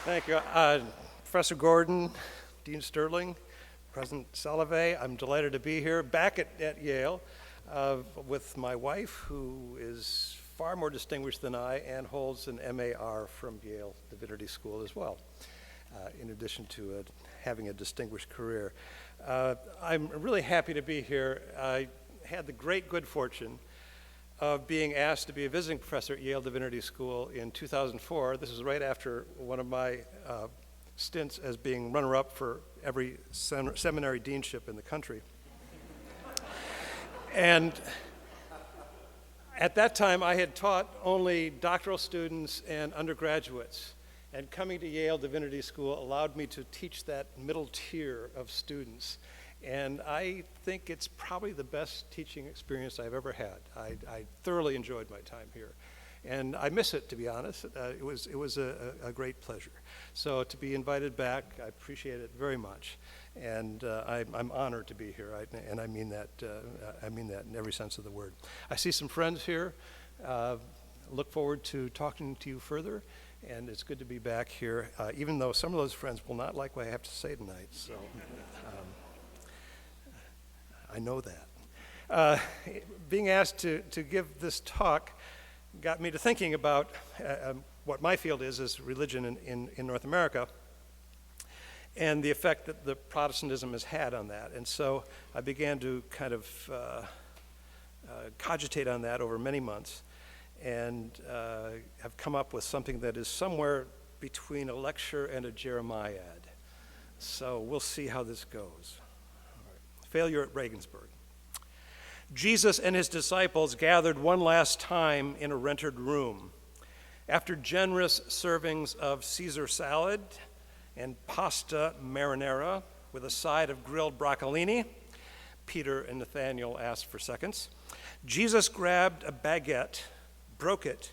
Thank you. Professor Gordon, Dean Sterling, President Salovey, I'm delighted to be here back at Yale with my wife, who is far more distinguished than I and holds an MAR from Yale Divinity School as well, in addition to having a distinguished career. I'm really happy to be here. I had the great good fortune of being asked to be a visiting professor at Yale Divinity School in 2004. This is right after one of my stints as being runner-up for every seminary deanship in the country. And at that time, I had taught only doctoral students and undergraduates. And coming to Yale Divinity School allowed me to teach that middle tier of students. And I think it's probably the best teaching experience I've ever had. I thoroughly enjoyed my time here. And I miss it, to be honest. It was a great pleasure. So to be invited back, I appreciate it very much. And I'm honored to be here, and I mean that in every sense of the word. I see some friends here. Look forward to talking to you further. And it's good to be back here, even though some of those friends will not like what I have to say tonight. So. I know that. Being asked to give this talk got me to thinking about what my field is religion in North America, and the effect that the Protestantism has had on that. And so I began to kind of cogitate on that over many months, and have come up with something that is somewhere between a lecture and a Jeremiad. So we'll see how this goes. Failure at Regensburg. Jesus and his disciples gathered one last time in a rented room. After generous servings of Caesar salad and pasta marinara with a side of grilled broccolini, Peter and Nathaniel asked for seconds, Jesus grabbed a baguette, broke it,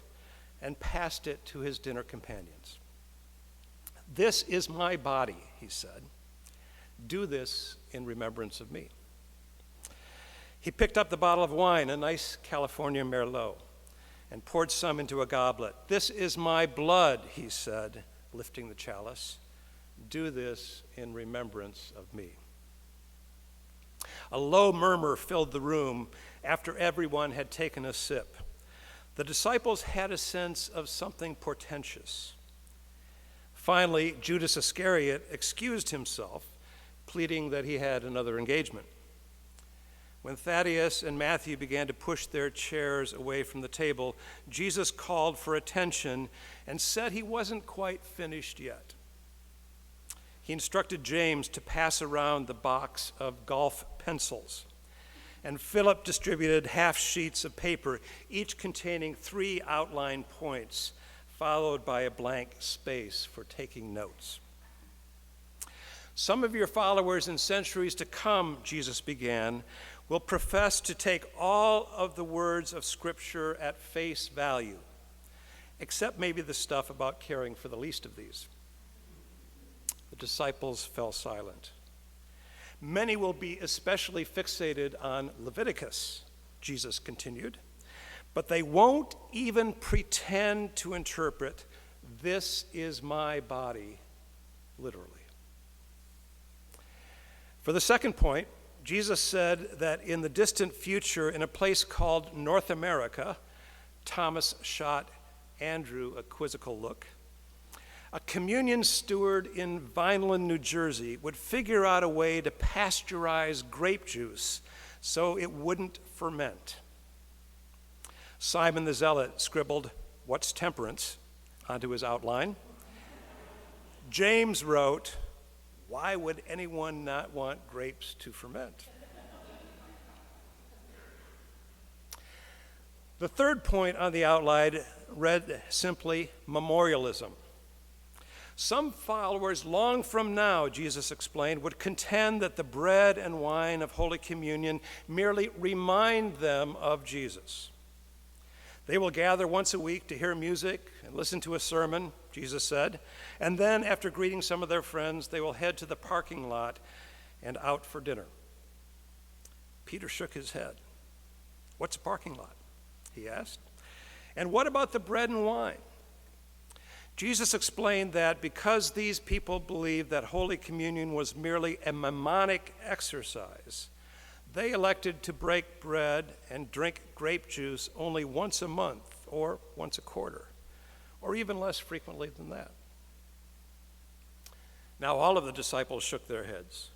and passed it to his dinner companions. "This is my body," he said. "Do this in remembrance of me." He picked up the bottle of wine, a nice California Merlot, and poured some into a goblet. "This is my blood," he said, lifting the chalice. "Do this in remembrance of me." A low murmur filled the room after everyone had taken a sip. The disciples had a sense of something portentous. Finally, Judas Iscariot excused himself, pleading that he had another engagement. When Thaddeus and Matthew began to push their chairs away from the table, Jesus called for attention and said he wasn't quite finished yet. He instructed James to pass around the box of golf pencils, and Philip distributed half sheets of paper, each containing 3 outline points, followed by a blank space for taking notes. "Some of your followers in centuries to come," Jesus began, "will profess to take all of the words of Scripture at face value, except maybe the stuff about caring for the least of these." The disciples fell silent. "Many will be especially fixated on Leviticus," Jesus continued, "but they won't even pretend to interpret, 'This is my body,' literally." For the second point, Jesus said that in the distant future, in a place called North America, Thomas shot Andrew a quizzical look, a communion steward in Vineland, New Jersey, would figure out a way to pasteurize grape juice so it wouldn't ferment. Simon the Zealot scribbled, "What's temperance?" onto his outline. James wrote, "Why would anyone not want grapes to ferment?" The third point on the outline read simply, memorialism. Some followers long from now, Jesus explained, would contend that the bread and wine of Holy Communion merely remind them of Jesus. They will gather once a week to hear music and listen to a sermon, Jesus said, and then after greeting some of their friends, they will head to the parking lot and out for dinner. Peter shook his head. "What's a parking lot?" he asked. "And what about the bread and wine?" Jesus explained that because these people believed that Holy Communion was merely a mnemonic exercise, they elected to break bread and drink grape juice only once a month or once a quarter, or even less frequently than that. Now all of the disciples shook their heads.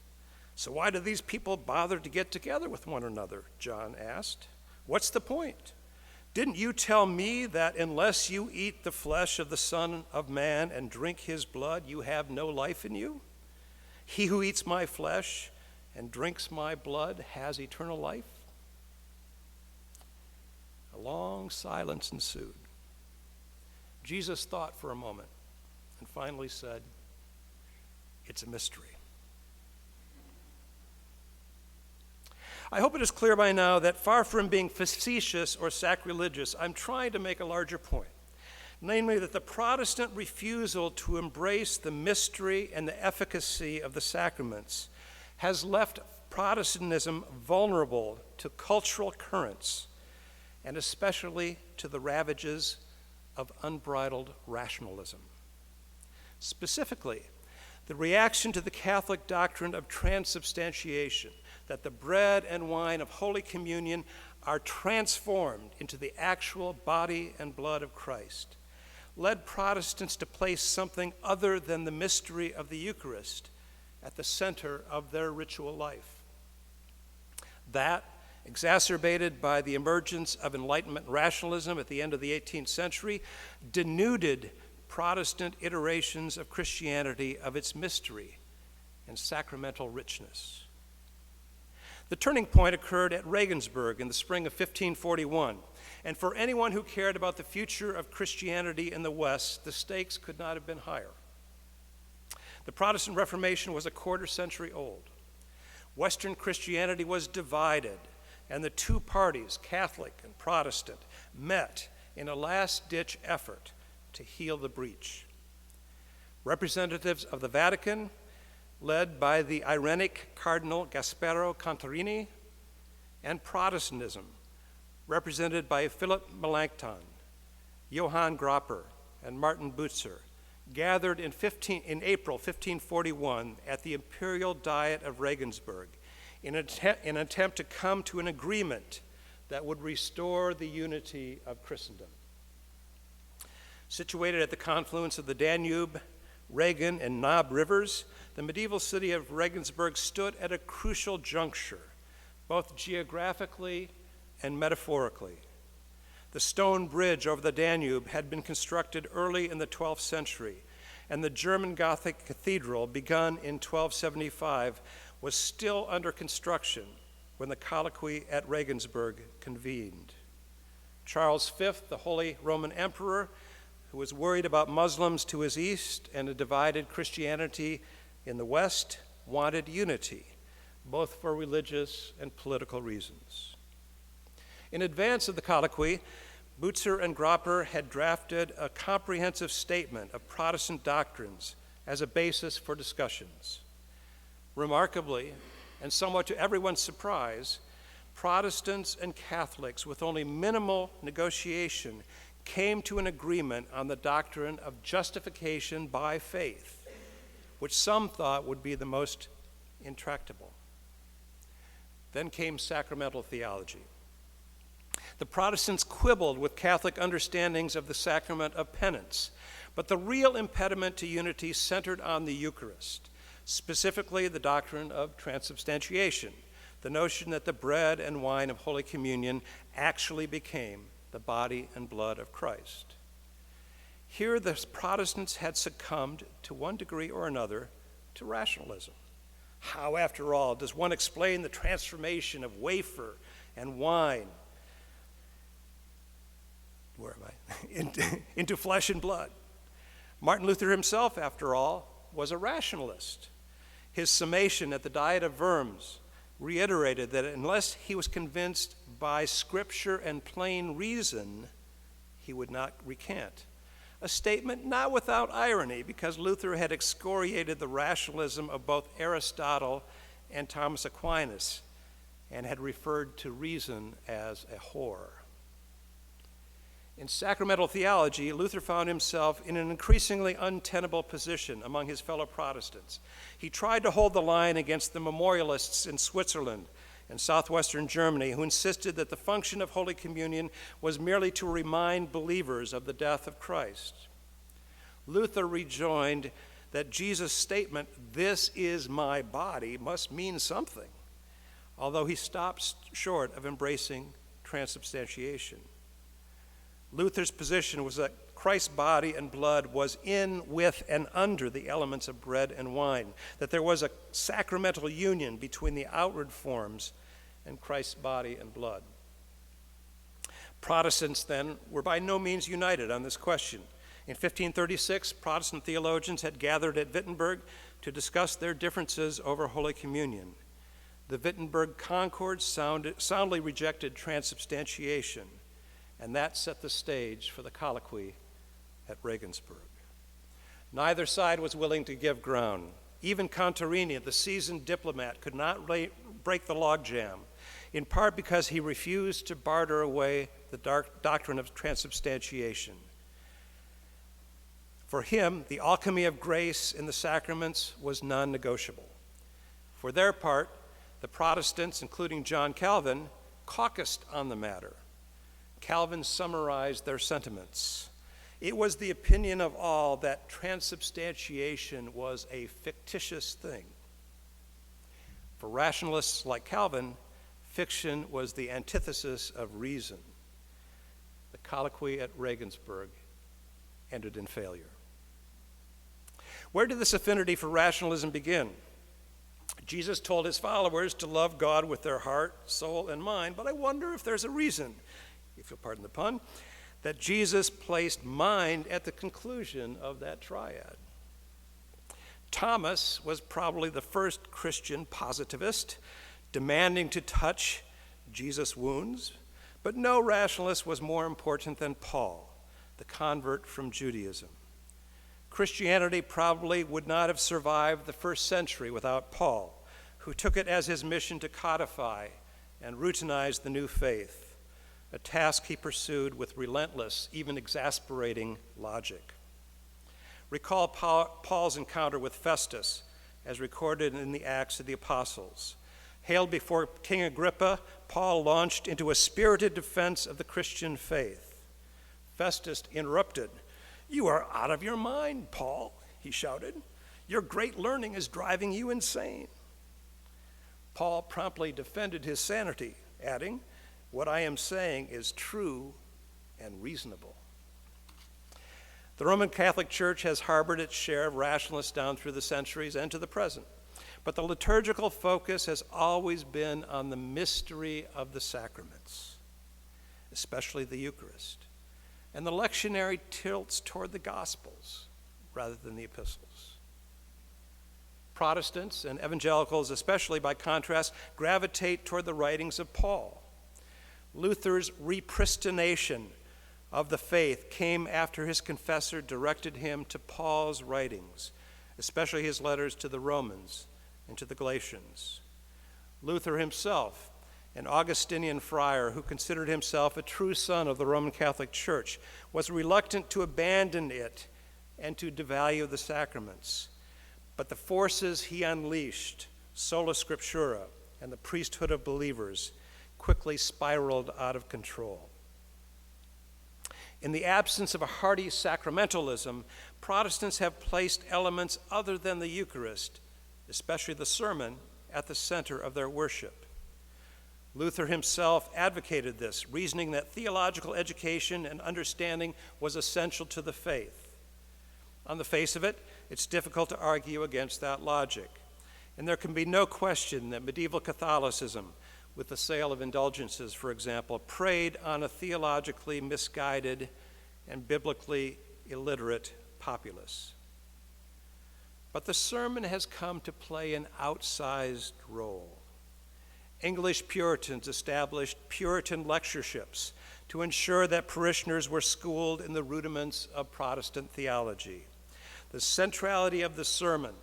So why do these people bother to get together with one another? John asked. What's the point? Didn't you tell me that unless you eat the flesh of the Son of Man and drink his blood, you have no life in you? He who eats my flesh and drinks my blood has eternal life? A long silence ensued. Jesus thought for a moment and finally said, "It's a mystery." I hope it is clear by now that far from being facetious or sacrilegious, I'm trying to make a larger point, namely that the Protestant refusal to embrace the mystery and the efficacy of the sacraments has left Protestantism vulnerable to cultural currents and especially to the ravages of unbridled rationalism. Specifically, the reaction to the Catholic doctrine of transubstantiation, that the bread and wine of Holy Communion are transformed into the actual body and blood of Christ, led Protestants to place something other than the mystery of the Eucharist at the center of their ritual life. That, exacerbated by the emergence of Enlightenment rationalism at the end of the 18th century, denuded Protestant iterations of Christianity of its mystery and sacramental richness. The turning point occurred at Regensburg in the spring of 1541, and for anyone who cared about the future of Christianity in the West, the stakes could not have been higher. The Protestant Reformation was a quarter century old. Western Christianity was divided, and the two parties, Catholic and Protestant, met in a last-ditch effort to heal the breach. Representatives of the Vatican, led by the Irenic Cardinal Gaspero Contarini, and Protestantism, represented by Philip Melanchthon, Johann Grapper, and Martin Butzer, gathered in April 1541 at the Imperial Diet of Regensburg in an attempt to come to an agreement that would restore the unity of Christendom. Situated at the confluence of the Danube, Regen, and Naab rivers, the medieval city of Regensburg stood at a crucial juncture, both geographically and metaphorically. The stone bridge over the Danube had been constructed early in the 12th century, and the German Gothic cathedral, begun in 1275, was still under construction when the colloquy at Regensburg convened. Charles V, the Holy Roman Emperor, who was worried about Muslims to his east and a divided Christianity in the west, wanted unity, both for religious and political reasons. In advance of the colloquy, Butzer and Grapper had drafted a comprehensive statement of Protestant doctrines as a basis for discussions. Remarkably, and somewhat to everyone's surprise, Protestants and Catholics, with only minimal negotiation, came to an agreement on the doctrine of justification by faith, which some thought would be the most intractable. Then came sacramental theology. The Protestants quibbled with Catholic understandings of the sacrament of penance, but the real impediment to unity centered on the Eucharist, specifically the doctrine of transubstantiation, the notion that the bread and wine of Holy Communion actually became the body and blood of Christ. Here the Protestants had succumbed, to one degree or another, to rationalism. How, after all, does one explain the transformation of wafer and wine into flesh and blood? Martin Luther himself, after all, was a rationalist. His summation at the Diet of Worms reiterated that unless he was convinced by Scripture and plain reason, he would not recant. A statement not without irony, because Luther had excoriated the rationalism of both Aristotle and Thomas Aquinas and had referred to reason as a whore. In Sacramental Theology, Luther found himself in an increasingly untenable position among his fellow Protestants. He tried to hold the line against the memorialists in Switzerland and southwestern Germany, who insisted that the function of Holy Communion was merely to remind believers of the death of Christ. Luther rejoined that Jesus' statement, "This is my body," must mean something, although he stopped short of embracing transubstantiation. Luther's position was that Christ's body and blood was in, with, and under the elements of bread and wine, that there was a sacramental union between the outward forms and Christ's body and blood. Protestants, then, were by no means united on this question. In 1536, Protestant theologians had gathered at Wittenberg to discuss their differences over Holy Communion. The Wittenberg Concord soundly rejected transubstantiation, and that set the stage for the colloquy at Regensburg. Neither side was willing to give ground. Even Contarini, the seasoned diplomat, could not break the logjam, in part because he refused to barter away the doctrine of transubstantiation. For him, the alchemy of grace in the sacraments was non-negotiable. For their part, the Protestants, including John Calvin, caucused on the matter. Calvin summarized their sentiments. It was the opinion of all that transubstantiation was a fictitious thing. For rationalists like Calvin, fiction was the antithesis of reason. The colloquy at Regensburg ended in failure. Where did this affinity for rationalism begin? Jesus told his followers to love God with their heart, soul, and mind, but I wonder if there's a reason, if you'll pardon the pun, that Jesus placed mind at the conclusion of that triad. Thomas was probably the first Christian positivist, demanding to touch Jesus' wounds, but no rationalist was more important than Paul, the convert from Judaism. Christianity probably would not have survived the first century without Paul, who took it as his mission to codify and routinize the new faith, a task he pursued with relentless, even exasperating logic. Recall Paul's encounter with Festus, as recorded in the Acts of the Apostles. Hailed before King Agrippa, Paul launched into a spirited defense of the Christian faith. Festus interrupted. "You are out of your mind, Paul," he shouted. "Your great learning is driving you insane." Paul promptly defended his sanity, adding, "What I am saying is true and reasonable." The Roman Catholic Church has harbored its share of rationalists down through the centuries and to the present, but the liturgical focus has always been on the mystery of the sacraments, especially the Eucharist, and the lectionary tilts toward the Gospels rather than the epistles. Protestants and evangelicals, especially by contrast, gravitate toward the writings of Paul. Luther's repristination of the faith came after his confessor directed him to Paul's writings, especially his letters to the Romans and to the Galatians. Luther himself, an Augustinian friar who considered himself a true son of the Roman Catholic Church, was reluctant to abandon it and to devalue the sacraments. But the forces he unleashed, sola scriptura and the priesthood of believers, quickly spiraled out of control. In the absence of a hearty sacramentalism, Protestants have placed elements other than the Eucharist, especially the sermon, at the center of their worship. Luther himself advocated this, reasoning that theological education and understanding was essential to the faith. On the face of it, it's difficult to argue against that logic. And there can be no question that medieval Catholicism, with the sale of indulgences, for example, preyed on a theologically misguided and biblically illiterate populace. But the sermon has come to play an outsized role. English Puritans established Puritan lectureships to ensure that parishioners were schooled in the rudiments of Protestant theology. The centrality of the sermon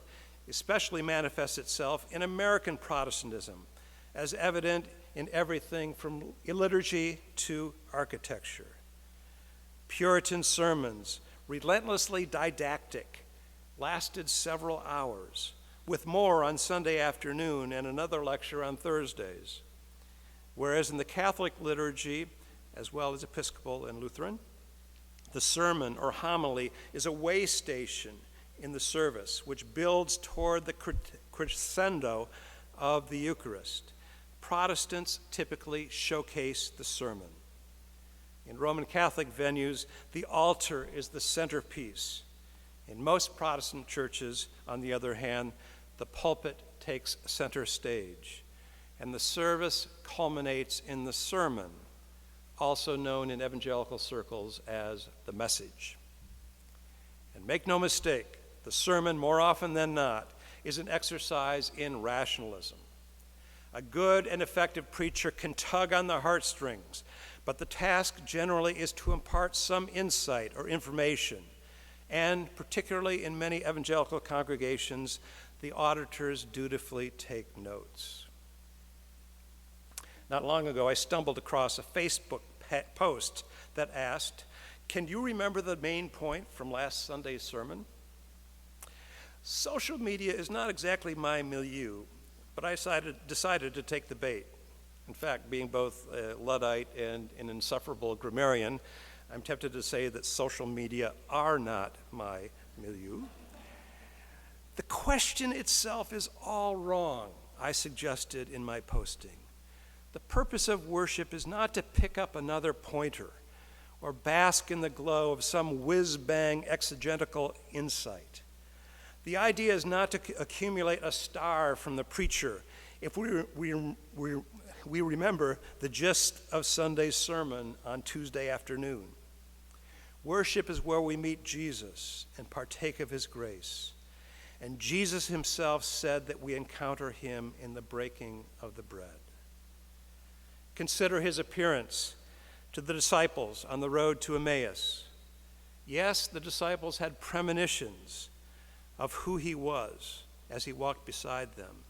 especially manifests itself in American Protestantism, as evident in everything from liturgy to architecture. Puritan sermons, relentlessly didactic, lasted several hours, with more on Sunday afternoon and another lecture on Thursdays. Whereas in the Catholic liturgy, as well as Episcopal and Lutheran, the sermon or homily is a way station in the service, which builds toward the crescendo of the Eucharist. Protestants typically showcase the sermon. In Roman Catholic venues, the altar is the centerpiece. In most Protestant churches, on the other hand, the pulpit takes center stage, and the service culminates in the sermon, also known in evangelical circles as the message. And make no mistake, the sermon, more often than not, is an exercise in rationalism. A good and effective preacher can tug on the heartstrings, but the task generally is to impart some insight or information, and particularly in many evangelical congregations, the auditors dutifully take notes. Not long ago, I stumbled across a Facebook post that asked, "Can you remember the main point from last Sunday's sermon?" Social media is not exactly my milieu, but I decided to take the bait. In fact, being both a Luddite and an insufferable grammarian, I'm tempted to say that social media are not my milieu. The question itself is all wrong, I suggested in my posting. The purpose of worship is not to pick up another pointer or bask in the glow of some whiz-bang exegetical insight. The idea is not to accumulate a star from the preacher if we remember the gist of Sunday's sermon on Tuesday afternoon. Worship is where we meet Jesus and partake of his grace. And Jesus himself said that we encounter him in the breaking of the bread. Consider his appearance to the disciples on the road to Emmaus. Yes, the disciples had premonitions of who he was as he walked beside them,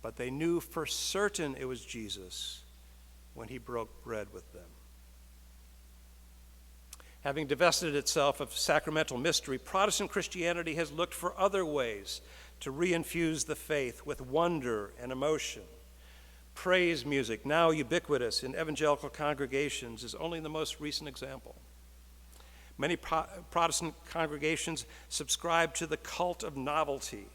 but they knew for certain it was Jesus when he broke bread with them. Having divested itself of sacramental mystery, Protestant Christianity has looked for other ways to reinfuse the faith with wonder and emotion. Praise music, now ubiquitous in evangelical congregations, is only the most recent example. Many Protestant congregations subscribe to the cult of novelty,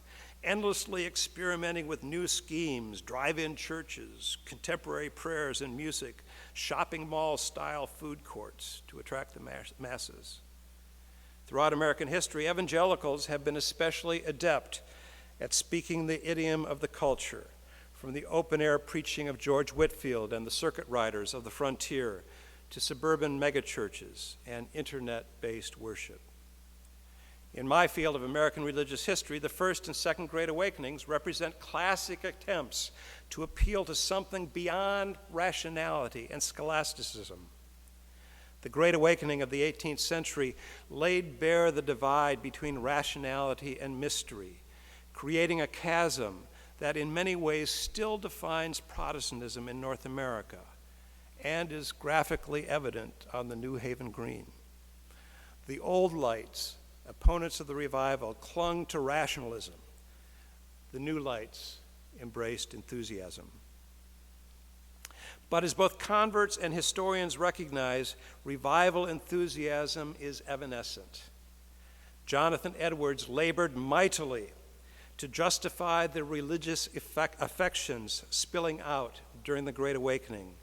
endlessly experimenting with new schemes, drive-in churches, contemporary prayers and music, shopping mall-style food courts to attract the masses. Throughout American history, evangelicals have been especially adept at speaking the idiom of the culture, from the open-air preaching of George Whitefield and the circuit riders of the frontier to suburban megachurches and internet-based worship. In my field of American religious history, the First and Second Great Awakenings represent classic attempts to appeal to something beyond rationality and scholasticism. The Great Awakening of the 18th century laid bare the divide between rationality and mystery, creating a chasm that in many ways still defines Protestantism in North America and is graphically evident on the New Haven Green. The old lights, opponents of the revival, clung to rationalism. The new lights embraced enthusiasm. But as both converts and historians recognize, revival enthusiasm is evanescent. Jonathan Edwards labored mightily to justify the religious affections spilling out during the Great Awakening,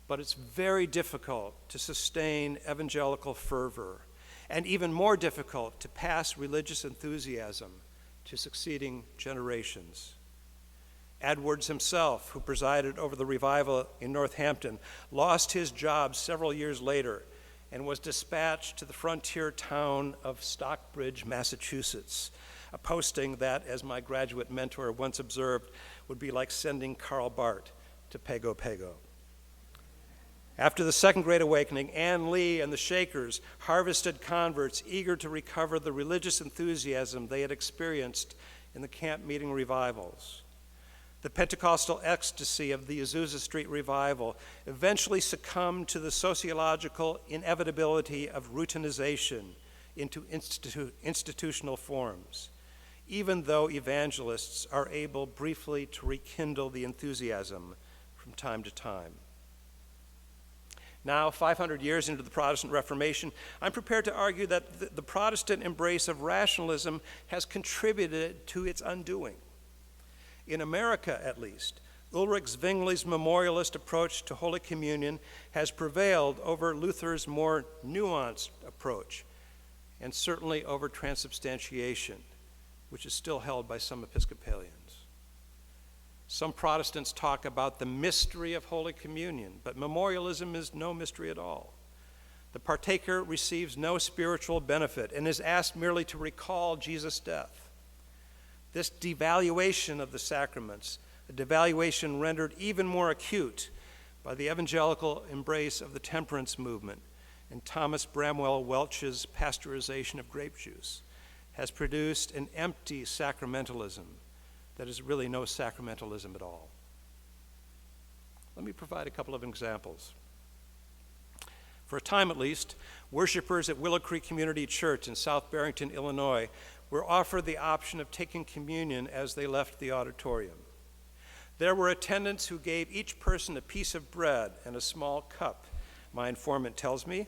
but it's very difficult to sustain evangelical fervor, and even more difficult to pass religious enthusiasm to succeeding generations. Edwards himself, who presided over the revival in Northampton, lost his job several years later and was dispatched to the frontier town of Stockbridge, Massachusetts, a posting that, as my graduate mentor once observed, would be like sending Karl Barth to Pago Pago. After the Second Great Awakening, Ann Lee and the Shakers harvested converts eager to recover the religious enthusiasm they had experienced in the camp meeting revivals. The Pentecostal ecstasy of the Azusa Street revival eventually succumbed to the sociological inevitability of routinization into institutional forms, even though evangelists are able briefly to rekindle the enthusiasm from time to time. Now, 500 years into the Protestant Reformation, I'm prepared to argue that the Protestant embrace of rationalism has contributed to its undoing. In America, at least, Ulrich Zwingli's memorialist approach to Holy Communion has prevailed over Luther's more nuanced approach, and certainly over transubstantiation, which is still held by some Episcopalians. Some Protestants talk about the mystery of Holy Communion, but memorialism is no mystery at all. The partaker receives no spiritual benefit and is asked merely to recall Jesus' death. This devaluation of the sacraments, a devaluation rendered even more acute by the evangelical embrace of the temperance movement and Thomas Bramwell Welch's pasteurization of grape juice, has produced an empty sacramentalism that is really no sacramentalism at all. Let me provide a couple of examples. For a time at least, worshipers at Willow Creek Community Church in South Barrington, Illinois, were offered the option of taking communion as they left the auditorium. There were attendants who gave each person a piece of bread and a small cup, my informant tells me,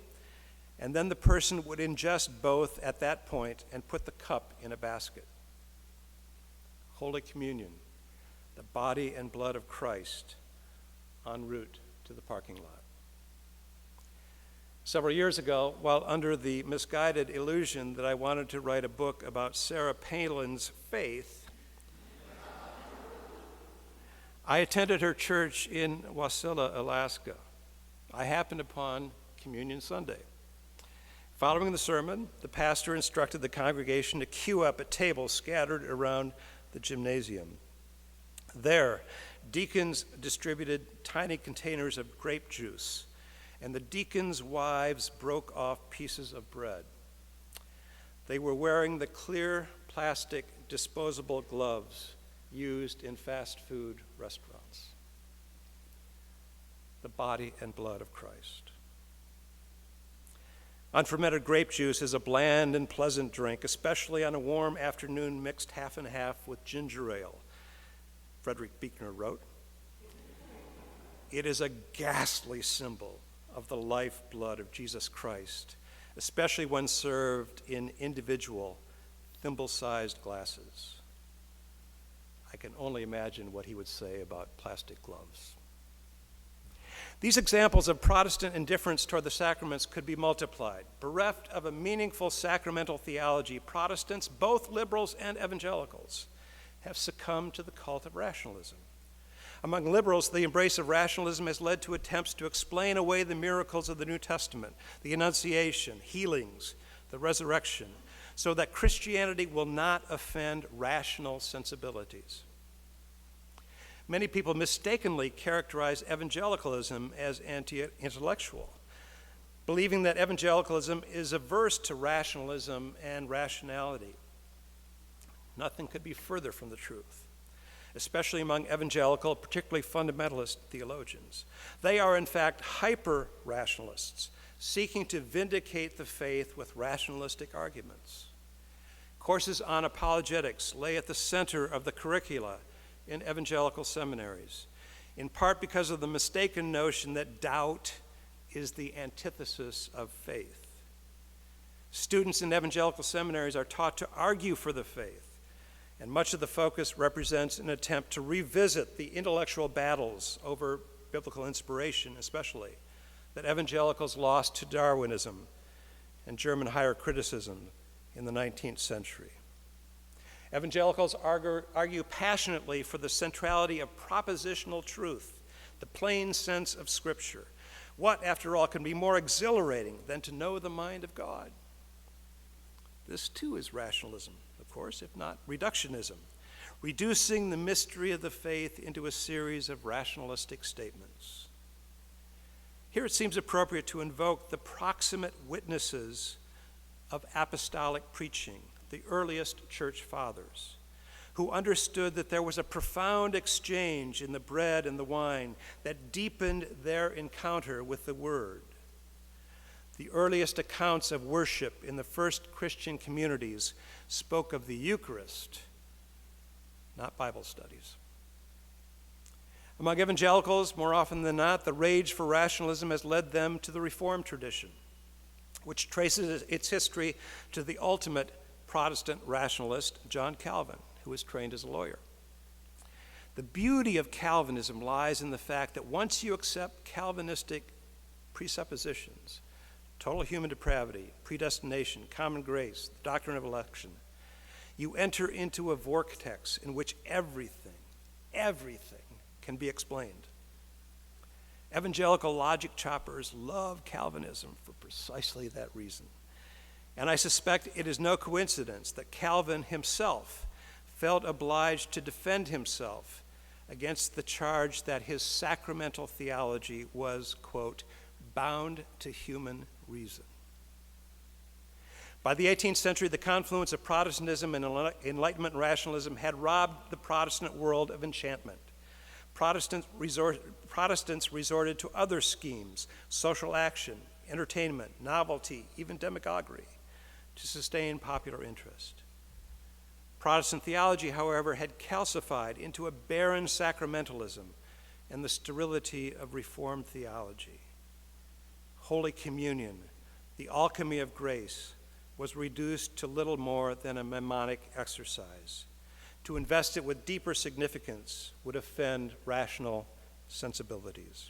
and then the person would ingest both at that point and put the cup in a basket. Holy Communion, the body and blood of Christ, en route to the parking lot. Several years ago, while under the misguided illusion that I wanted to write a book about Sarah Palin's faith, I attended her church in Wasilla, Alaska. I happened upon Communion Sunday. Following the sermon, the pastor instructed the congregation to queue up at tables scattered around the gymnasium. There, deacons distributed tiny containers of grape juice, and the deacons' wives broke off pieces of bread. They were wearing the clear plastic disposable gloves used in fast food restaurants. The body and blood of Christ. Unfermented grape juice is a bland and pleasant drink, especially on a warm afternoon mixed half and half with ginger ale, Frederick Buechner wrote. It is a ghastly symbol of the lifeblood of Jesus Christ, especially when served in individual, thimble-sized glasses. I can only imagine what he would say about plastic gloves. These examples of Protestant indifference toward the sacraments could be multiplied. Bereft of a meaningful sacramental theology, Protestants, both liberals and evangelicals, have succumbed to the cult of rationalism. Among liberals, the embrace of rationalism has led to attempts to explain away the miracles of the New Testament, the Annunciation, healings, the resurrection, so that Christianity will not offend rational sensibilities. Many people mistakenly characterize evangelicalism as anti-intellectual, believing that evangelicalism is averse to rationalism and rationality. Nothing could be further from the truth, especially among evangelical, particularly fundamentalist theologians. They are, in fact, hyper-rationalists, seeking to vindicate the faith with rationalistic arguments. Courses on apologetics lay at the center of the curricula in evangelical seminaries, in part because of the mistaken notion that doubt is the antithesis of faith. Students in evangelical seminaries are taught to argue for the faith, and much of the focus represents an attempt to revisit the intellectual battles over biblical inspiration, especially, that evangelicals lost to Darwinism and German higher criticism in the 19th century. Evangelicals argue passionately for the centrality of propositional truth, the plain sense of Scripture. What, after all, can be more exhilarating than to know the mind of God? This, too, is rationalism, of course, if not reductionism, reducing the mystery of the faith into a series of rationalistic statements. Here it seems appropriate to invoke the proximate witnesses of apostolic preaching, the earliest church fathers, who understood that there was a profound exchange in the bread and the wine that deepened their encounter with the Word. The earliest accounts of worship in the first Christian communities spoke of the Eucharist, not Bible studies. Among evangelicals, more often than not, the rage for rationalism has led them to the Reformed tradition, which traces its history to the ultimate Protestant rationalist, John Calvin, who was trained as a lawyer. The beauty of Calvinism lies in the fact that once you accept Calvinistic presuppositions, total human depravity, predestination, common grace, the doctrine of election, you enter into a vortex in which everything can be explained. Evangelical logic choppers love Calvinism for precisely that reason. And I suspect it is no coincidence that Calvin himself felt obliged to defend himself against the charge that his sacramental theology was, quote, bound to human reason. By the 18th century, the confluence of Protestantism and Enlightenment rationalism had robbed the Protestant world of enchantment. Protestants resorted to other schemes, social action, entertainment, novelty, even demagoguery, to sustain popular interest. Protestant theology, however, had calcified into a barren sacramentalism and the sterility of Reformed theology. Holy Communion, the Alchemy of Grace, was reduced to little more than a mnemonic exercise. To invest it with deeper significance would offend rational sensibilities.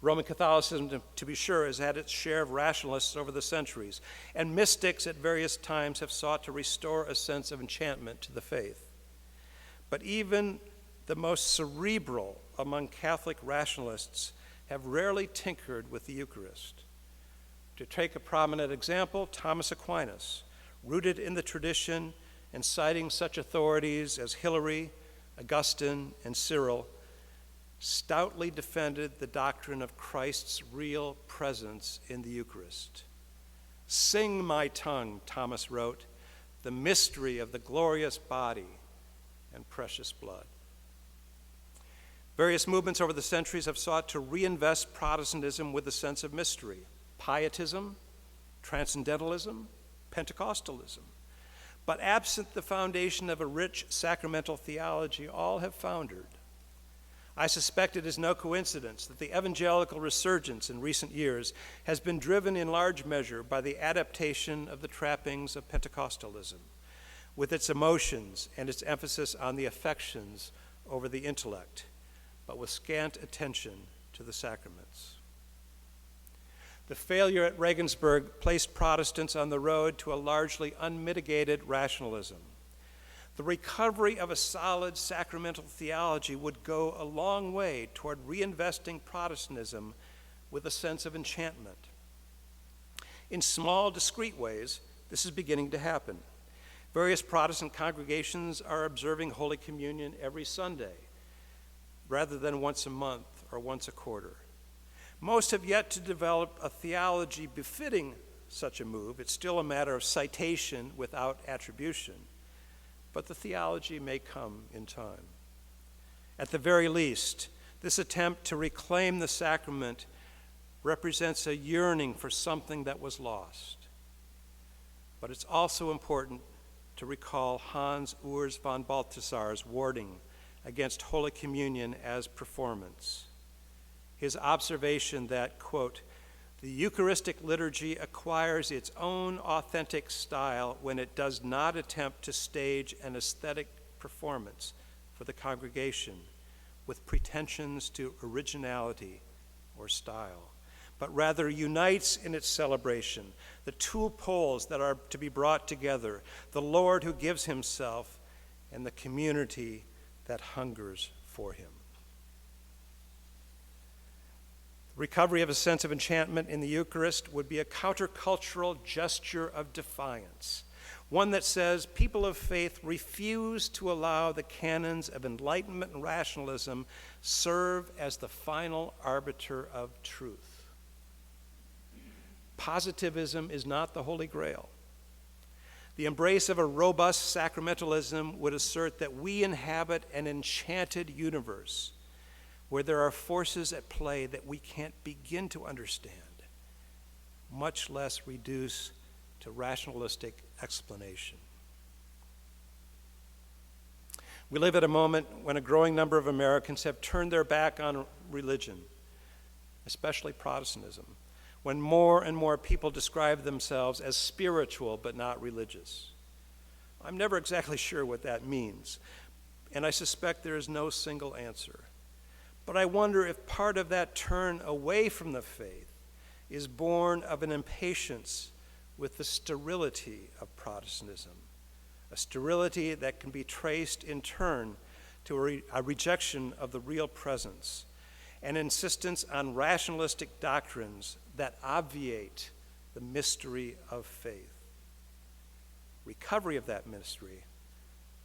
Roman Catholicism, to be sure, has had its share of rationalists over the centuries, and mystics at various times have sought to restore a sense of enchantment to the faith. But even the most cerebral among Catholic rationalists have rarely tinkered with the Eucharist. To take a prominent example, Thomas Aquinas, rooted in the tradition and citing such authorities as Hilary, Augustine, and Cyril, stoutly defended the doctrine of Christ's real presence in the Eucharist. "Sing, my tongue," Thomas wrote, "the mystery of the glorious body and precious blood." Various movements over the centuries have sought to reinvest Protestantism with a sense of mystery: pietism, transcendentalism, Pentecostalism. But absent the foundation of a rich sacramental theology, all have foundered. I suspect it is no coincidence that the evangelical resurgence in recent years has been driven in large measure by the adaptation of the trappings of Pentecostalism, with its emotions and its emphasis on the affections over the intellect, but with scant attention to the sacraments. The failure at Regensburg placed Protestants on the road to a largely unmitigated rationalism. The recovery of a solid sacramental theology would go a long way toward reinvesting Protestantism with a sense of enchantment. In small, discrete ways, this is beginning to happen. Various Protestant congregations are observing Holy Communion every Sunday, rather than once a month or once a quarter. Most have yet to develop a theology befitting such a move. It's still a matter of citation without attribution, but the theology may come in time. At the very least, this attempt to reclaim the sacrament represents a yearning for something that was lost. But it's also important to recall Hans Urs von Balthasar's warning against Holy Communion as performance. His observation that, quote, "the Eucharistic liturgy acquires its own authentic style when it does not attempt to stage an aesthetic performance for the congregation with pretensions to originality or style, but rather unites in its celebration the two poles that are to be brought together, the Lord who gives himself and the community that hungers for him." Recovery of a sense of enchantment in the Eucharist would be a countercultural gesture of defiance, one that says people of faith refuse to allow the canons of Enlightenment and rationalism serve as the final arbiter of truth. Positivism is not the Holy Grail. The embrace of a robust sacramentalism would assert that we inhabit an enchanted universe where there are forces at play that we can't begin to understand, much less reduce to rationalistic explanation. We live at a moment when a growing number of Americans have turned their back on religion, especially Protestantism, when more and more people describe themselves as spiritual but not religious. I'm never exactly sure what that means, and I suspect there is no single answer. But I wonder if part of that turn away from the faith is born of an impatience with the sterility of Protestantism, a sterility that can be traced in turn to a rejection of the real presence, an insistence on rationalistic doctrines that obviate the mystery of faith. Recovery of that mystery,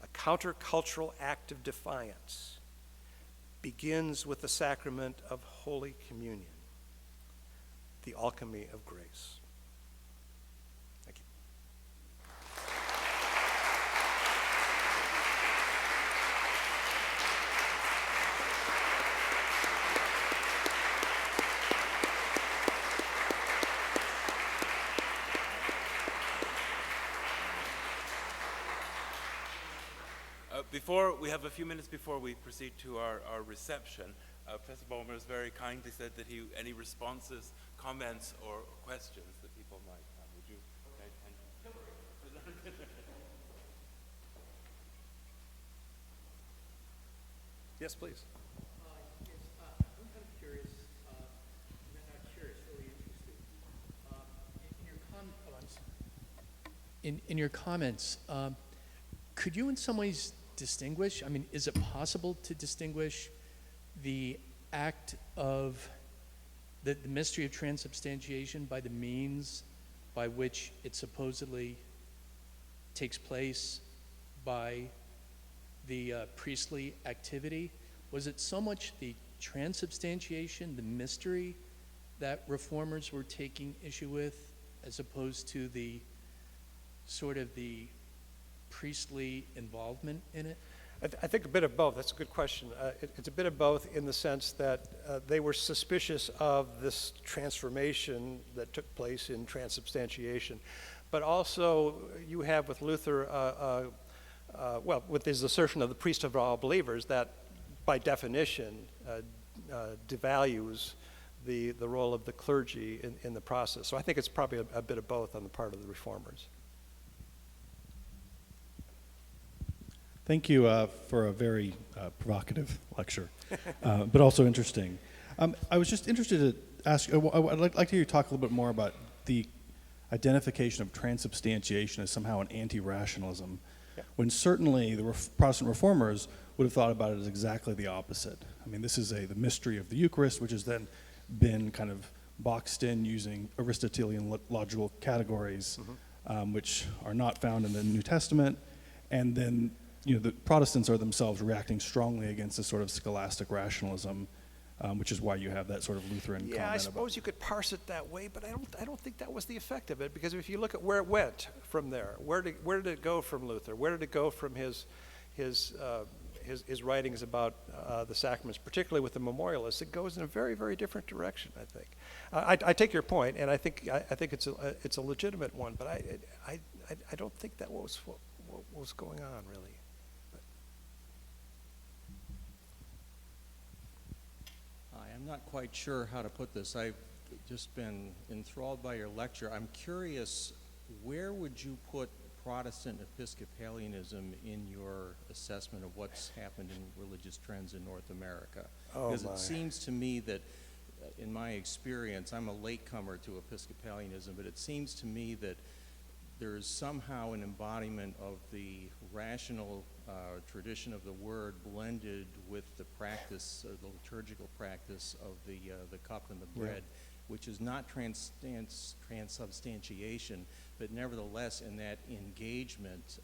a countercultural act of defiance, begins with the sacrament of Holy Communion, the Alchemy of Grace. Thank you. We have a few minutes before we proceed to our reception. Professor Balmer has very kindly said that any responses, comments, or questions that people might have. Would you? Yes, please. I'm kind of curious, not curious, really interested. In your comments, could you in some ways distinguish, is it possible to distinguish the act of the mystery of transubstantiation by the means by which it supposedly takes place by the priestly activity? Was it so much the transubstantiation, the mystery, that reformers were taking issue with, as opposed to the sort of the priestly involvement in it? I think a bit of both. That's a good question. It's a bit of both in the sense that they were suspicious of this transformation that took place in transubstantiation. But also you have with Luther, with his assertion of the priesthood of all believers, that by definition devalues the role of the clergy in the process. So I think it's probably a bit of both on the part of the reformers. Thank you for a very provocative lecture, but also interesting. I was just interested to ask, I'd like to hear you talk a little bit more about the identification of transubstantiation as somehow an anti-rationalism, when certainly the Protestant reformers would have thought about it as exactly the opposite. This is the mystery of the Eucharist, which has then been kind of boxed in using Aristotelian logical categories, which are not found in the New Testament, and then the Protestants are themselves reacting strongly against this sort of scholastic rationalism, which is why you have that sort of Lutheran comment. Yeah, I suppose you could parse it that way, but I don't think that was the effect of it, because if you look at where it went from there, where did it go from Luther? Where did it go from his writings about the sacraments, particularly with the memorialists? It goes in a very, very different direction, I think. I take your point, and I think it's a legitimate one, but I don't think that was what was going on, really. I'm not quite sure how to put this. I've just been enthralled by your lecture. I'm curious, where would you put Protestant Episcopalianism in your assessment of what's happened in religious trends in North America? Because it seems to me that, in my experience, I'm a latecomer to Episcopalianism, but it seems to me that there is somehow an embodiment of the rational tradition of the word blended with the practice, the liturgical practice of the cup and the bread, which is not transubstantiation, but nevertheless in that engagement,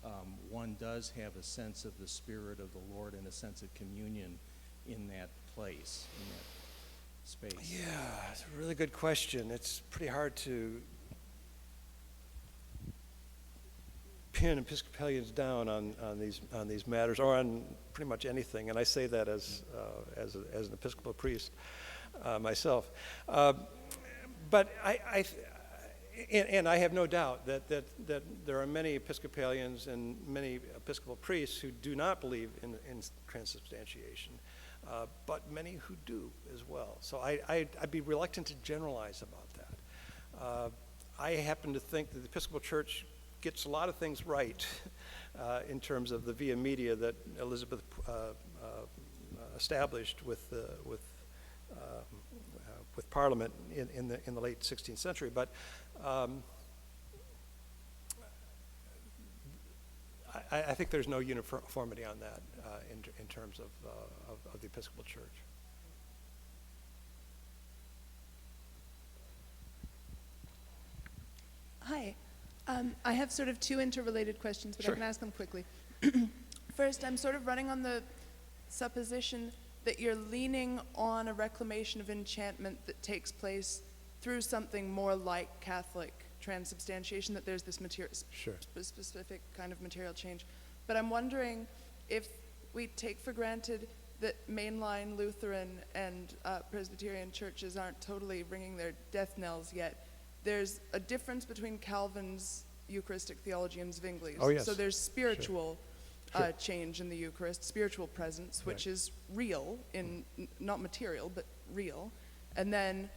one does have a sense of the Spirit of the Lord and a sense of communion in that place, in that space. Yeah, it's a really good question. It's pretty hard to pin Episcopalians down on these matters, or on pretty much anything, and I say that as an Episcopal priest myself. But I have no doubt that there are many Episcopalians and many Episcopal priests who do not believe in transubstantiation, but many who do as well. So I'd be reluctant to generalize about that. I happen to think that the Episcopal Church gets a lot of things right in terms of the via media that Elizabeth established with Parliament in the late 16th century, but I think there's no uniformity on that in terms of the Episcopal Church. Hi. I have sort of two interrelated questions, but Sure. I can ask them quickly. First, I'm sort of running on the supposition that you're leaning on a reclamation of enchantment that takes place through something more like Catholic transubstantiation, that there's this Sure. specific kind of material change. But I'm wondering if we take for granted that mainline Lutheran and Presbyterian churches aren't totally ringing their death knells yet. There's a difference between Calvin's Eucharistic theology and Zwingli's. Oh, yes. So there's spiritual Sure. change in the Eucharist, spiritual presence, which Right. is real, not material, but real. And then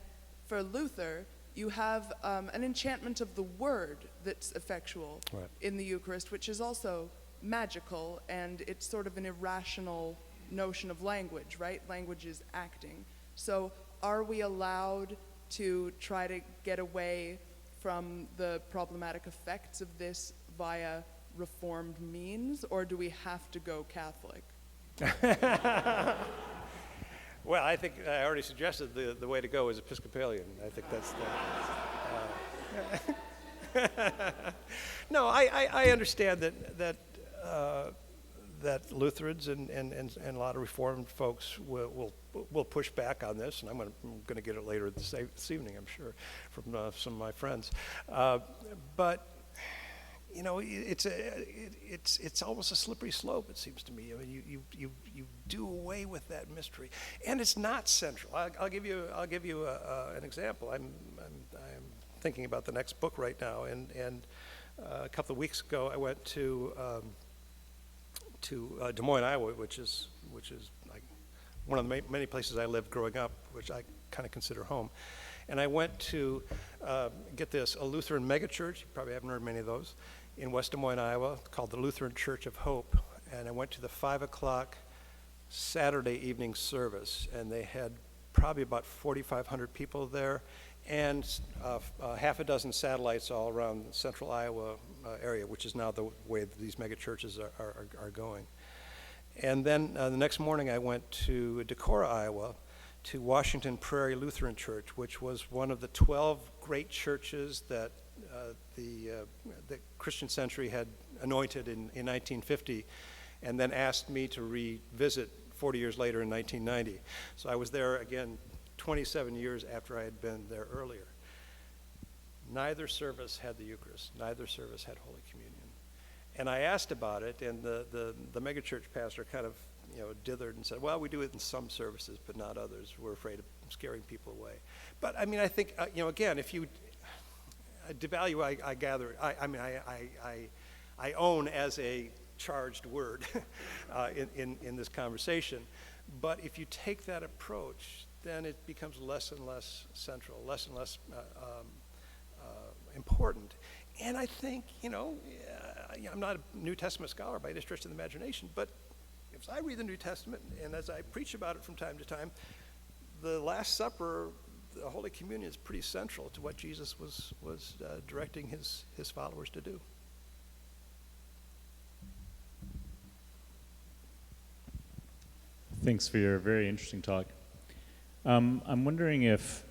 for Luther, you have an enchantment of the word that's effectual Right. in the Eucharist, which is also magical, and it's sort of an irrational notion of language, right? Language is acting. So are we allowed to try to get away from the problematic effects of this via Reformed means, or do we have to go Catholic? Well, I think I already suggested the way to go is Episcopalian. I think that's the... No, I understand that Lutherans and a lot of Reformed folks will push back on this, and I'm going to get it later this evening, I'm sure, from some of my friends. But you know, it's almost a slippery slope, it seems to me. I mean, you do away with that mystery, and it's not central. I'll give you an example. I'm thinking about the next book right now, and a couple of weeks ago I went to Des Moines, Iowa, which is like one of the many places I lived growing up, which I kind of consider home. And I went to get this, a Lutheran megachurch. You probably haven't heard many of those, in West Des Moines, Iowa, called the Lutheran Church of Hope. And I went to the 5 o'clock Saturday evening service, and they had probably about 4,500 people there, and half a dozen satellites all around the central Iowa area, which is now the way that these mega churches are going. And then the next morning I went to Decorah, Iowa, to Washington Prairie Lutheran Church, which was one of the 12 great churches that the Christian Century had anointed in 1950, and then asked me to revisit 40 years later in 1990. So I was there again 27 years after I had been there earlier. Neither service had the Eucharist. Neither service had Holy Communion. And I asked about it, and the megachurch pastor kind of, you know, dithered and said, well, we do it in some services, but not others. We're afraid of scaring people away. But I mean, I think, you know, again, if you devalue, I own as a charged word in this conversation. But if you take that approach, then it becomes less and less central, less and less important. And I think, you know, I'm not a New Testament scholar by any stretch of the imagination, but as I read the New Testament and as I preach about it from time to time, the Last Supper, the Holy Communion, is pretty central to what Jesus was directing his followers to do. Thanks for your very interesting talk. I'm wondering if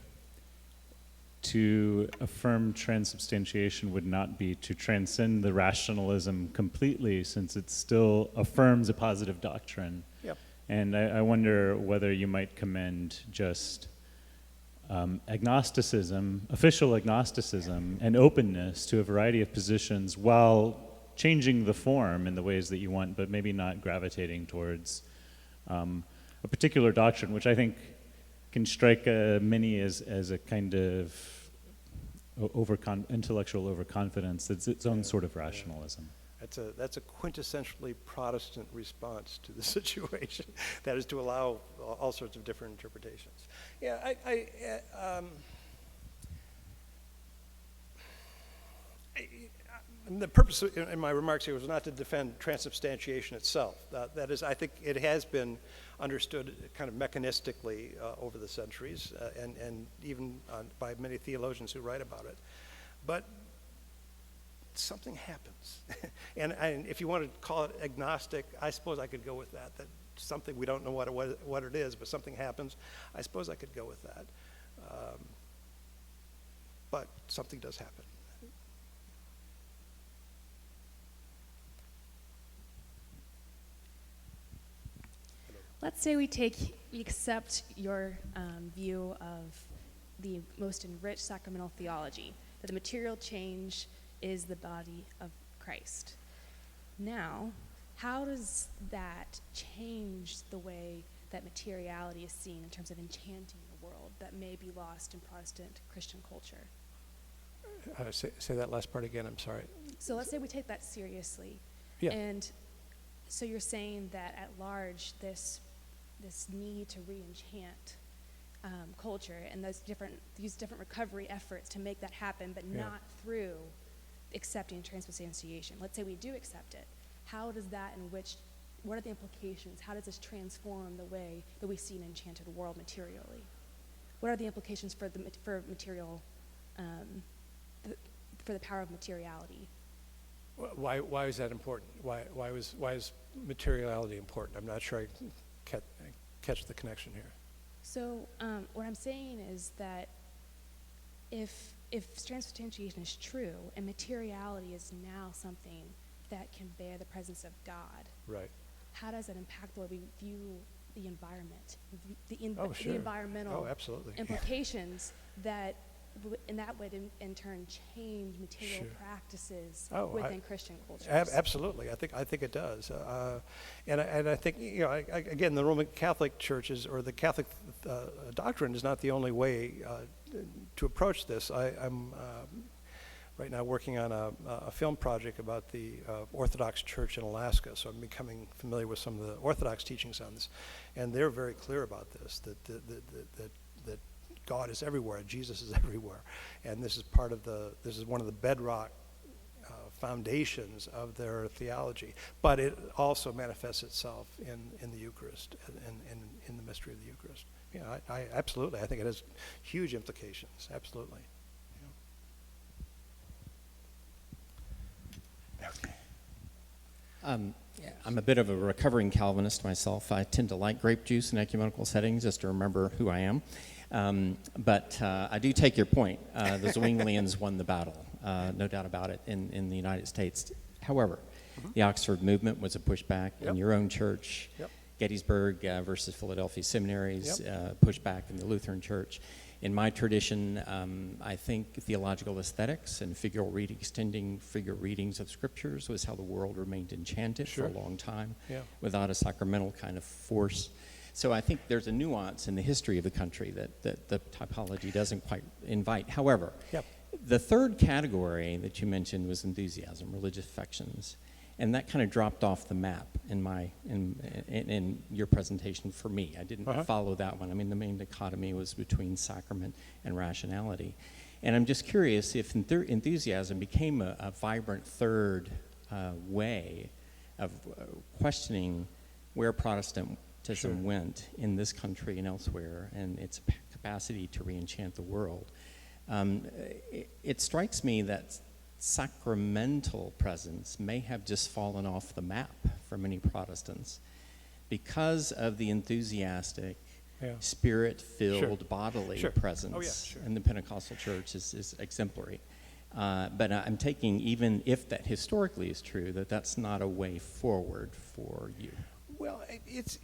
to affirm transubstantiation would not be to transcend the rationalism completely, since it still affirms a positive doctrine. Yep. And I wonder whether you might commend just agnosticism, official agnosticism, and openness to a variety of positions, while changing the form in the ways that you want, but maybe not gravitating towards a particular doctrine, which I think can strike many as a kind of intellectual overconfidence. It's its own sort of rationalism. That's a quintessentially Protestant response to the situation. That is to allow all sorts of different interpretations. Yeah, the purpose in my remarks here was not to defend transubstantiation itself. That is, I think it has been understood kind of mechanistically over the centuries, and even by many theologians who write about it. But something happens. and if you want to call it agnostic, I suppose I could go with that. That something, we don't know what it is, but something happens. I suppose I could go with that. But something does happen. Let's say we accept your view of the most enriched sacramental theology, that the material change is the body of Christ. Now, how does that change the way that materiality is seen in terms of enchanting the world that may be lost in Protestant Christian culture? Say that last part again, I'm sorry. So let's say we take that seriously. Yeah. And so you're saying that at large, this need to re-enchant culture and these different recovery efforts to make that happen, but not through accepting transubstantiation. Let's say we do accept it. How does that what are the implications? How does this transform the way that we see an enchanted world materially? What are the implications for material, for the power of materiality? Why is that important? Why is materiality important? I'm not sure I catch the connection here. So what I'm saying is that if transubstantiation is true and materiality is now something that can bear the presence of God, right? How does that impact the way we view the environment, the Sure. environmental absolutely. implications that and that would in turn change material practices within Christian cultures? Absolutely, I think it does, and I think again the Roman Catholic churches or the Catholic doctrine is not the only way to approach this. I'm right now working on a film project about the Orthodox Church in Alaska, so I'm becoming familiar with some of the Orthodox teachings on this, and they're very clear about this, that God is everywhere, Jesus is everywhere, and this is one of the bedrock foundations of their theology. But it also manifests itself in the Eucharist and in the mystery of the Eucharist. I absolutely, I think it has huge implications. Absolutely. I'm a bit of a recovering Calvinist myself. I tend to like grape juice in ecumenical settings, just to remember who I am. But I do take your point. The Zwinglians won the battle, no doubt about it, in the United States. However, the Oxford movement was a pushback in your own church. Gettysburg versus Philadelphia seminaries, pushback in the Lutheran Church. In my tradition, I think theological aesthetics and extending figure readings of scriptures was how the world remained enchanted for a long time without a sacramental kind of force. So I think there's a nuance in the history of the country that the typology doesn't quite invite. However, the third category that you mentioned was enthusiasm, religious affections. And that kind of dropped off the map in your presentation for me. I didn't follow that one. I mean, the main dichotomy was between sacrament and rationality. And I'm just curious if enthusiasm became a vibrant third way of questioning where Protestantism went in this country and elsewhere, and its capacity to re-enchant the world. It strikes me that sacramental presence may have just fallen off the map for many Protestants because of the enthusiastic, spirit-filled bodily presence. And the Pentecostal church is exemplary. But I'm taking, even if that historically is true, that's not a way forward for you. Well, it's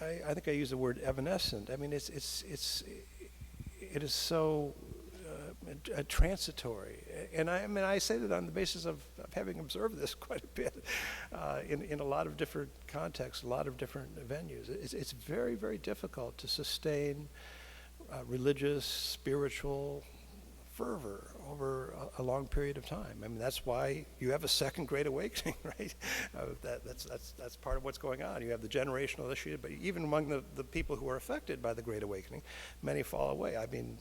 I think I use the word evanescent. I mean, it is so transitory. And I mean, I say that on the basis of having observed this quite a bit in a lot of different contexts, a lot of different venues. It's very, very difficult to sustain religious, spiritual fervor over a long period of time. I mean, that's why you have a second Great Awakening, right? That's part of what's going on. You have the generational issue, but even among the people who are affected by the Great Awakening, many fall away. I mean,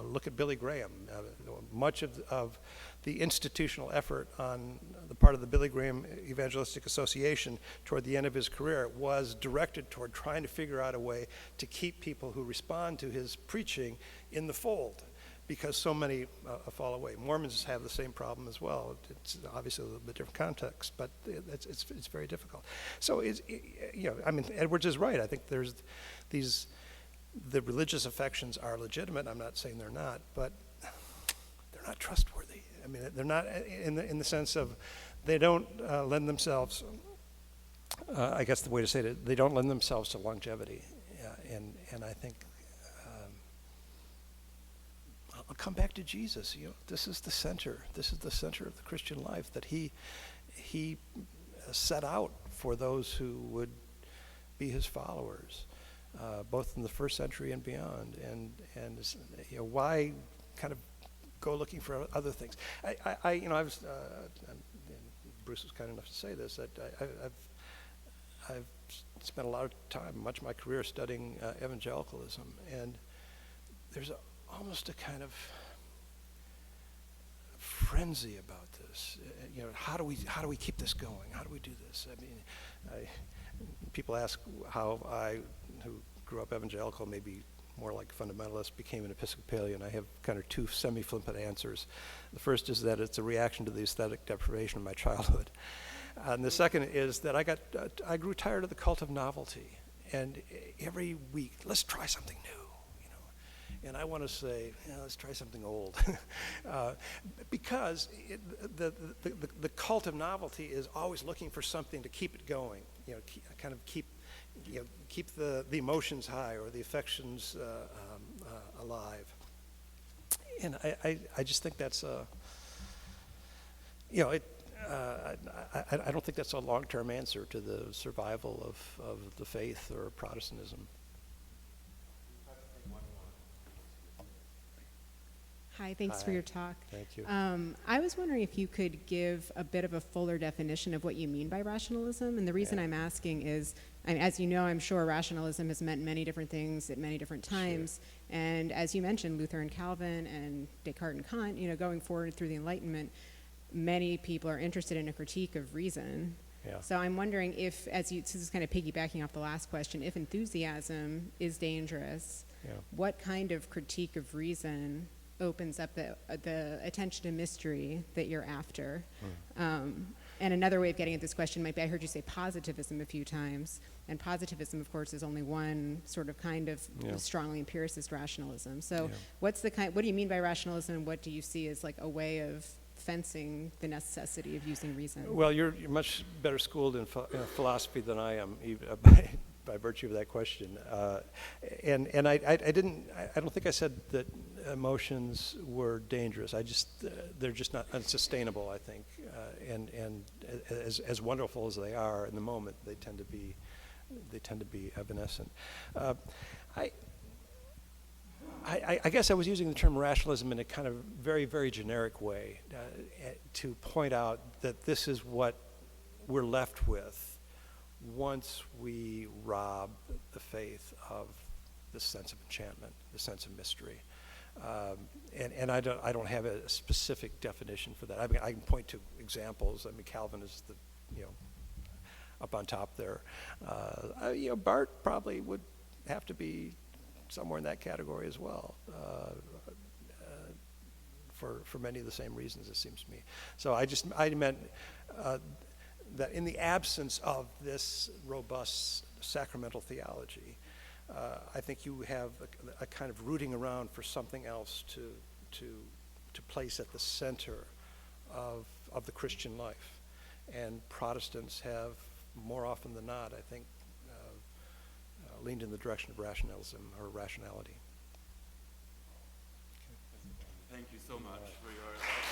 look at Billy Graham. Much of the institutional effort on the part of the Billy Graham Evangelistic Association toward the end of his career was directed toward trying to figure out a way to keep people who respond to his preaching in the fold, because so many fall away. Mormons have the same problem as well. It's obviously a little bit different context, but it's very difficult. So I mean, Edwards is right. I think the religious affections are legitimate. I'm not saying they're not, but they're not trustworthy. I mean, they're not in the sense of they don't lend themselves. I guess the way to say it, they don't lend themselves to longevity, and I think. I'll come back to Jesus. This is the center. This is the center of the Christian life that he set out for those who would be his followers, both in the first century and beyond. And why kind of go looking for other things? I was Bruce was kind enough to say this, that I've spent a lot of time, much of my career, studying evangelicalism, and there's almost a kind of frenzy about this. How do we keep this going? How do we do this? I mean, people ask how I, who grew up evangelical, maybe more like fundamentalist, became an Episcopalian. I have kind of two semi-flippant answers. The first is that it's a reaction to the aesthetic deprivation of my childhood. And the second is that I grew tired of the cult of novelty. And every week, let's try something new. And I want to say, let's try something old, because the cult of novelty is always looking for something to keep it going. Keep the emotions high or the affections alive. And I just think that's I don't think that's a long-term answer to the survival of the faith or Protestantism. Hi, thanks for your talk. Thank you. I was wondering if you could give a bit of a fuller definition of what you mean by rationalism. And the reason I'm asking is, as you know, I'm sure rationalism has meant many different things at many different times. Sure. And as you mentioned, Luther and Calvin and Descartes and Kant, going forward through the Enlightenment, many people are interested in a critique of reason. Yeah. So I'm wondering if, this is kind of piggybacking off the last question, if enthusiasm is dangerous, what kind of critique of reason opens up the attention to mystery that you're after? And another way of getting at this question might be, I heard you say positivism a few times, and positivism, of course, is only one sort of kind of strongly empiricist rationalism. So what do you mean by rationalism, and what do you see as like a way of fencing the necessity of using reason? Well, you're much better schooled in philosophy than I am, by virtue of that question. And I don't think I said that emotions were dangerous. They're just not unsustainable, I think. And as wonderful as they are in the moment, they tend to be evanescent. I guess I was using the term rationalism in a kind of very, very generic way to point out that this is what we're left with once we rob the faith of the sense of enchantment, the sense of mystery. And I don't have a specific definition for that. I mean, I can point to examples. I mean, Calvin is up on top there. Barth probably would have to be somewhere in that category as well, for many of the same reasons, it seems to me. So I meant that in the absence of this robust sacramental theology, I think you have a kind of rooting around for something else to place at the center of the Christian life. And Protestants have, more often than not, I think, leaned in the direction of rationalism or rationality. Thank you so much for your